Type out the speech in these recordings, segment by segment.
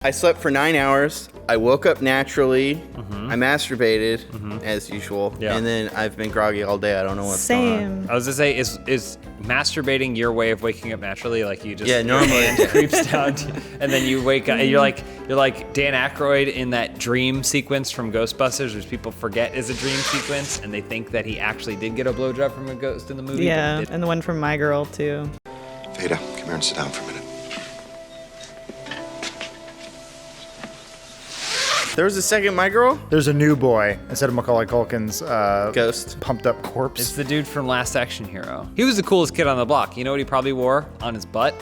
I slept for 9 hours. I woke up naturally. I masturbated as usual, and then I've been groggy all day. I don't know what's going on. I was gonna say, is masturbating your way of waking up naturally? Like you just normally your hand creeps down, and then you wake up. And you're like Dan Aykroyd in that dream sequence from Ghostbusters, which people forget is a dream sequence, and they think that he actually did get a blowjob from a ghost in the movie. Yeah, and the one from My Girl too. Veda, come here and sit down for a minute. There was a second My Girl? There's a new boy instead of Macaulay Culkin's Ghost. pumped up corpse. It's the dude from Last Action Hero. He was the coolest kid on the block. You know what he probably wore on his butt?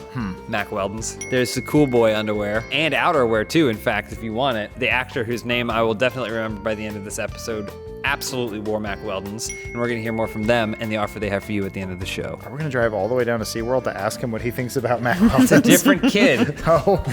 Mack Weldon's. There's the cool boy underwear and outerwear too, in fact, if you want it. The actor whose name I will definitely remember by the end of this episode absolutely wore Mack Weldon's, and we're going to hear more from them and the offer they have for you at the end of the show. Are we going to drive all the way down to SeaWorld to ask him what he thinks about Mack Weldon's? It's a different kid. Oh.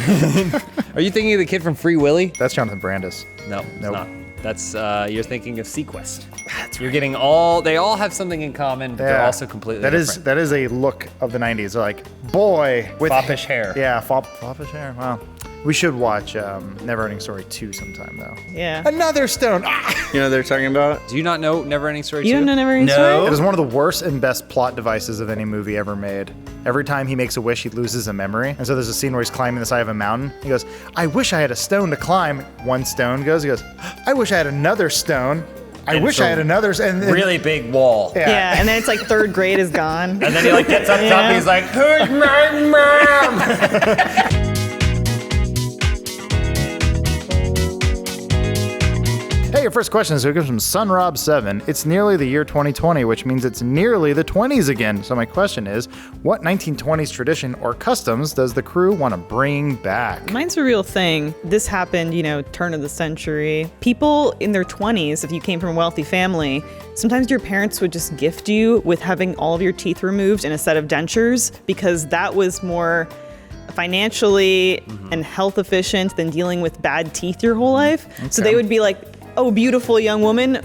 Are you thinking of the kid from Free Willy? That's Jonathan Brandis. No, it's Nope. not. That's you're thinking of Sequest. That's you're getting they all have something in common, but they're also completely different. That is a look of the 90s. They're like, boy with foppish hair. Yeah, foppish hair. Wow. We should watch Neverending Story 2 sometime, though. Yeah. Another stone. Ah! You know what they're talking about? Do you not know Neverending Story 2? You don't know Neverending Story? It is one of the worst and best plot devices of any movie ever made. Every time he makes a wish, he loses a memory. And so there's a scene where he's climbing the side of a mountain. He goes, I wish I had a stone to climb. One stone goes. He goes, I wish I had another stone. I wish I had another. And really big wall. Yeah, and then it's like third grade is gone. And then he like gets up top and he's like, who's my mom? Hey, your first question is, it comes from Sunrob7. It's nearly the year 2020, which means it's nearly the 20s again. So my question is, what 1920s tradition or customs does the crew want to bring back? Mine's a real thing. This happened, turn of the century. People in their 20s, if you came from a wealthy family, sometimes your parents would just gift you with having all of your teeth removed and a set of dentures, because that was more financially and health efficient than dealing with bad teeth your whole life. Okay. So they would be like, oh, beautiful young woman,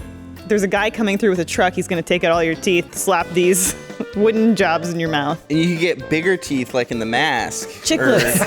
there's a guy coming through with a truck. He's going to take out all your teeth, slap these wooden jobs in your mouth. And you could get bigger teeth like in The Mask. Chiclets.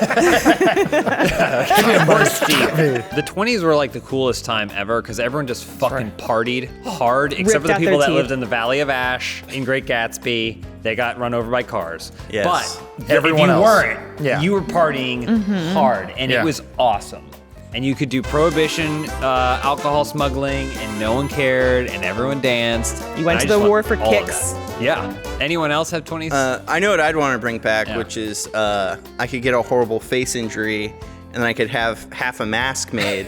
The 20s were like the coolest time ever because everyone just fucking partied hard, except for the people that lived in the Valley of Ash in Great Gatsby. They got run over by cars. Yes. But Everyone if you else. weren't, you were partying hard, and it was awesome. And you could do prohibition alcohol smuggling, and no one cared, and everyone danced. You went to the war for kicks. Yeah. Anyone else have 20s? I know what I'd want to bring back, which is I could get a horrible face injury, and then I could have half a mask made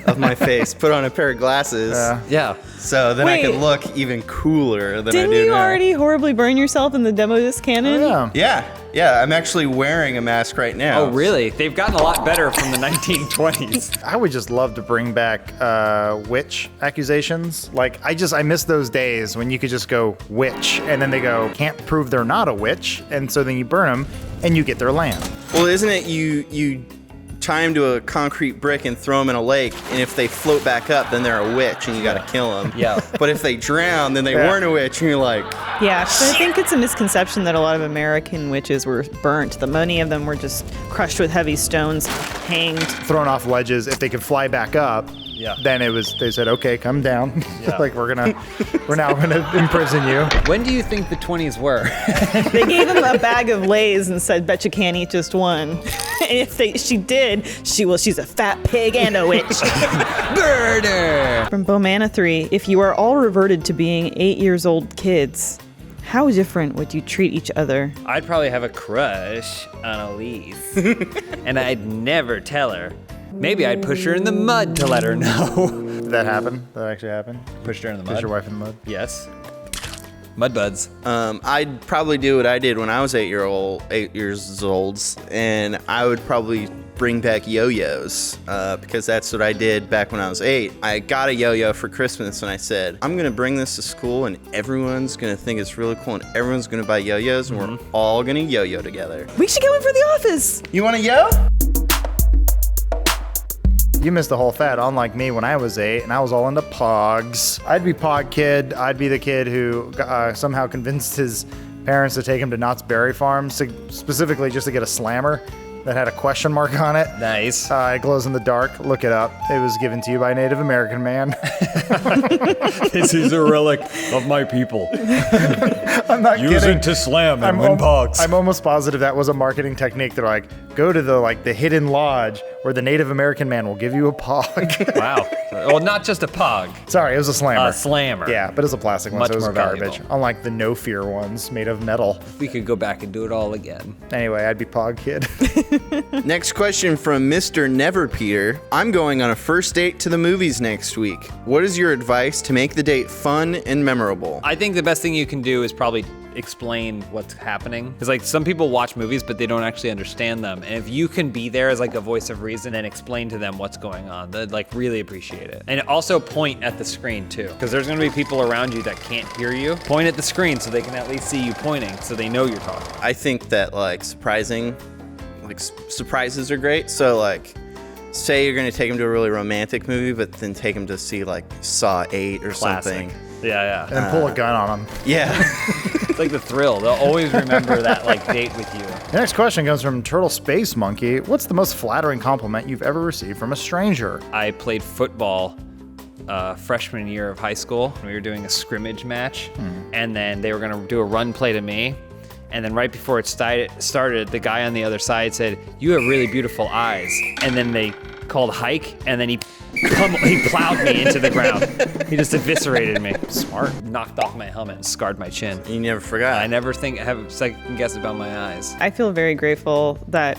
of my face, put on a pair of glasses. Yeah. So then I could look even cooler than I do now. Didn't you already horribly burn yourself in the demo disc cannon? Oh, Yeah, I'm actually wearing a mask right now. Oh, really? They've gotten a lot better from the 1920s. I would just love to bring back witch accusations. Like, I miss those days when you could just go witch, and then they go, can't prove they're not a witch, and so then you burn them, and you get their land. Well, isn't it you tie them to a concrete brick and throw them in a lake, and if they float back up, then they're a witch, and you gotta kill them. Yeah. But if they drown, then they weren't a witch, and you're like... Yeah, so I think it's a misconception that a lot of American witches were burnt. The many of them were just crushed with heavy stones, hanged. Thrown off ledges. If they could fly back up, then they said, okay, come down. Like, we're now gonna imprison you. When do you think the 20s were? They gave him a bag of Lay's and said, bet you can't eat just one. And if she did, she's a fat pig and a witch. Murder! From Bomana 3, if you are all reverted to being 8 years old kids, how different would you treat each other? I'd probably have a crush on Elise. And I'd never tell her. Maybe I'd push her in the mud to let her know. Did that happen? Did that actually happen? Pushed her in the mud? Push your wife in the mud? Yes. Mud buds. I'd probably do what I did when I was 8 years old, and I would probably bring back yo-yos because that's what I did back when I was 8. I got a yo-yo for Christmas, and I said, I'm going to bring this to school, and everyone's going to think it's really cool, and everyone's going to buy yo-yos, and we're all going to yo-yo together. We should get one for the office. You want a yo? You missed the whole fad, unlike me when I was 8, and I was all into pogs. I'd be pog kid. I'd be the kid who somehow convinced his parents to take him to Knott's Berry Farm, specifically just to get a slammer. that had a question mark on it. Nice. It glows in the dark. Look it up. It was given to you by a Native American man. This is a relic of my people. I'm not kidding. to slam I'm almost positive that was a marketing technique. They're like, go to the hidden lodge where the Native American man will give you a pog. Wow. Well, not just a pog. Sorry, it was a slammer. A slammer. Yeah, but it's a plastic one, Much so it was more garbage. valuable. Unlike the no fear ones made of metal. We could go back and do it all again. Anyway, I'd be Pog Kid. Next question from Mr. Never Peter. I'm going on a first date to the movies next week. What is your advice to make the date fun and memorable? I think the best thing you can do is probably explain what's happening. Because like some people watch movies, but they don't actually understand them. And if you can be there as like a voice of reason and explain to them what's going on, they'd like really appreciate it. And also point at the screen too. Because there's gonna be people around you that can't hear you. Point at the screen so they can at least see you pointing so they know you're talking. I think that surprises are great. So like, say you're gonna take them to a really romantic movie, but then take them to see like Saw 8 or something. Yeah. And then pull a gun on them. Yeah. It's like the thrill. They'll always remember that like date with you. The next question comes from Turtle Space Monkey. What's the most flattering compliment you've ever received from a stranger? I played football freshman year of high school. We were doing a scrimmage match, and then they were going to do a run play to me. And then right before it started, the guy on the other side said, "You have really beautiful eyes." And then they called hike, and then he plowed me into the ground. He just eviscerated me. Smart. Knocked off my helmet and scarred my chin. You never forgot. I never have a second guess about my eyes. I feel very grateful that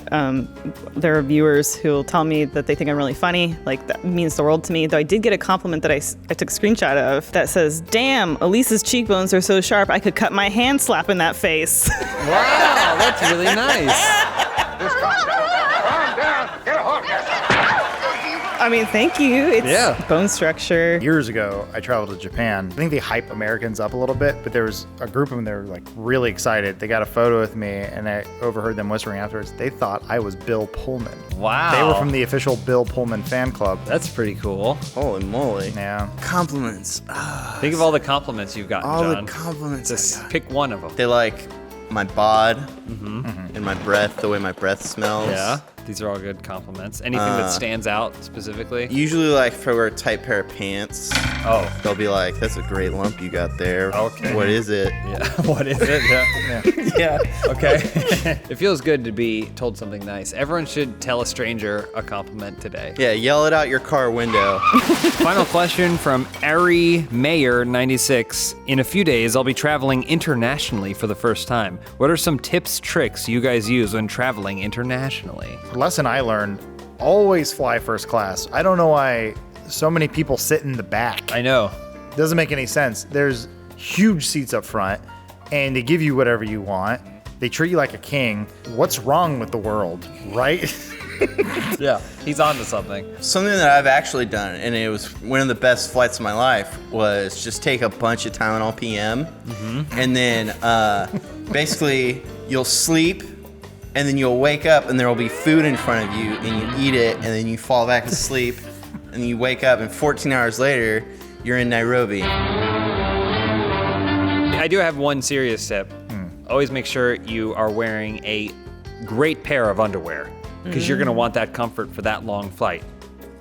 there are viewers who will tell me that they think I'm really funny. Like, that means the world to me. Though I did get a compliment that I took a screenshot of that says, "Damn, Elise's cheekbones are so sharp, I could cut my hand slapping that face." Wow, that's really nice. Just calm down. Calm down. Get a hook. I mean, thank you. It's Yeah. bone structure. Years ago, I traveled to Japan. I think they hype Americans up a little bit, but there was a group of them that were like really excited. They got a photo with me, and I overheard them whispering afterwards. They thought I was Bill Pullman. Wow. They were from the official Bill Pullman fan club. That's pretty cool. Holy moly. Yeah. Compliments. Think of all the compliments you've gotten, All John. the compliments I Just got. pick one of them. They like my bod and my breath, the way my breath smells. Yeah, these are all good compliments. Anything that stands out specifically? Usually, like, if I wear a tight pair of pants, Oh, they'll be like, "That's a great lump you got there. Okay. What is it?" yeah. What is it? Yeah. Yeah. Okay. It feels good to be told something nice. Everyone should tell a stranger a compliment today. Yeah, yell it out your car window. Final question from Ari Mayer 96. In a few days, I'll be traveling internationally for the first time. What are some tips, tricks you guys use when traveling internationally? The lesson I learned, always fly first class. I don't know why so many people sit in the back. I know. Doesn't make any sense. There's huge seats up front, and they give you whatever you want. They treat you like a king. What's wrong with the world, right? Yeah. He's on to something. Something that I've actually done, and it was one of the best flights of my life, was just take a bunch of Tylenol PM, and then basically you'll sleep, and then you'll wake up, and there will be food in front of you, and you eat it, and then you fall back to sleep, and you wake up, and 14 hours later, you're in Nairobi. I do have one serious tip. Always make sure you are wearing a great pair of underwear because you're going to want that comfort for that long flight.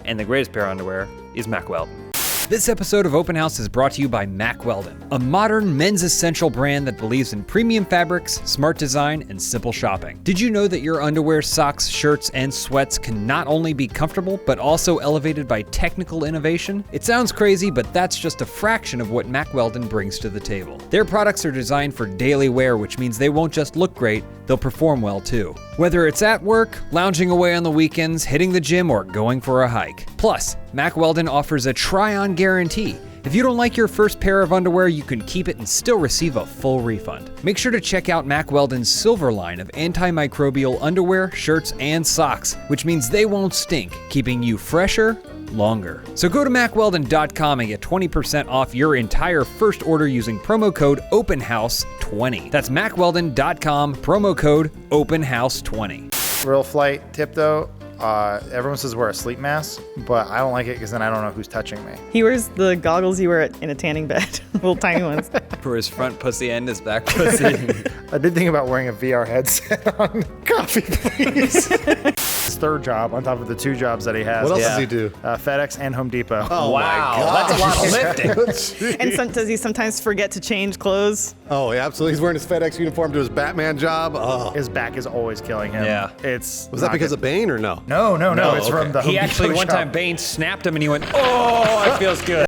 And the greatest pair of underwear is Mack Weldon. This episode of Open House is brought to you by Mack Weldon, a modern men's essential brand that believes in premium fabrics, smart design, and simple shopping. Did you know that your underwear, socks, shirts, and sweats can not only be comfortable, but also elevated by technical innovation? It sounds crazy, but that's just a fraction of what Mack Weldon brings to the table. Their products are designed for daily wear, which means they won't just look great, they'll perform well too. Whether it's at work, lounging away on the weekends, hitting the gym, or going for a hike. Plus, Mack Weldon offers a try-on guarantee. If you don't like your first pair of underwear, you can keep it and still receive a full refund. Make sure to check out Mack Weldon's silver line of antimicrobial underwear, shirts, and socks, which means they won't stink, keeping you fresher longer. So go to MackWeldon.com and get 20% off your entire first order using promo code OpenHouse20. That's MackWeldon.com, promo code OpenHouse20. Real flight tip though, everyone says wear a sleep mask, but I don't like it because then I don't know who's touching me. He wears the goggles you wear in a tanning bed, little tiny ones. For his front pussy and his back pussy. I did think about wearing a VR headset on Coffee Please. His third job on top of the 2 jobs that he has. What else does he do? FedEx and Home Depot. Oh Wow, my God. that's a lot of lifting. And does he sometimes forget to change clothes? Oh, yeah, absolutely. He's wearing his FedEx uniform to his Batman job. Oh. His back is always killing him. Yeah. It's Was that because of Bane or no? No. No, It's okay. from the Home He actually, Depot one shop. time, Bane snapped him and he went, oh, it feels good.